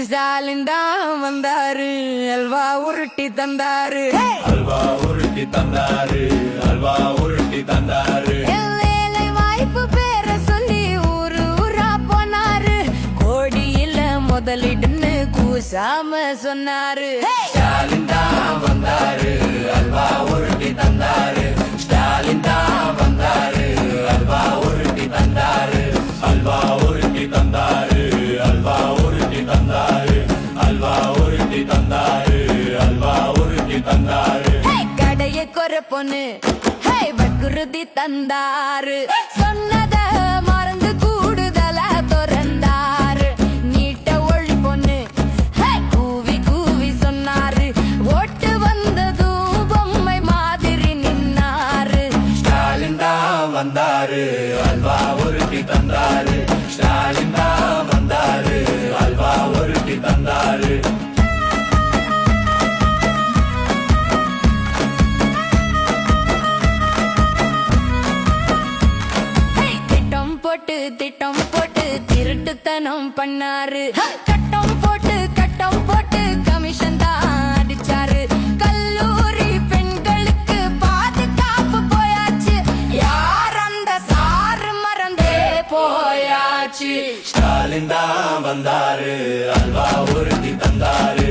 ஸ்டாலின் தான் வந்தாரு, அல்வா உருட்டி தந்தாரு, அல்வா உருட்டி தந்தாரு, அல்வா உருட்டி தந்தாரு. வேலை வாய்ப்பு பேர சொல்லி ஊரு ஊரா போனாரு, கோடியில முதலிடுன்னு கூசாம சொன்னாரு. ஸ்டாலின் தான் வந்தாரு, அல்வா உருட்டி தந்தாரு. ஸ்டாலின் தான் வந்தாரு, அல்வா உருட்டி தந்தாரு, அல்வா உருட்டி தந்தாரு, அல்வா உருட்டி தந்தாரு, அல்வா உருட்டி தந்தாரு, அல்வா உருட்டி தந்தாரு. கடைய கொர பொண்ணு வக்குறுதி தந்தாரு, சொன்னத மறந்து கூடுதலா திறந்தாரு. நீட்ட ஒளி பொண்ணு கூவி கூவி சொன்னாரு, ஓட்டு வந்ததும் பொம்மை மாதிரி நின்னாரு. ஸ்டாலின் தான் வந்தாரு, அல்வா உருட்டி தந்தாரு. ஸ்டாலின் தான் வந்தாரு, அல்வா உருட்டி தந்தாரு. திட்டம் போட்டு திருட்டுத்தனம் பண்ணாரு, கட்டம் போட்டு கமிஷன் தான் அடிச்சாரு. கல்லூரி பெண்களுக்கு பாதுகாப்பு போயாச்சு, யார் அந்த சாரு மறந்தே போயாச்சு. ஸ்டாலின் தான் வந்தாரு, அல்வா உருட்டி தந்தாரு.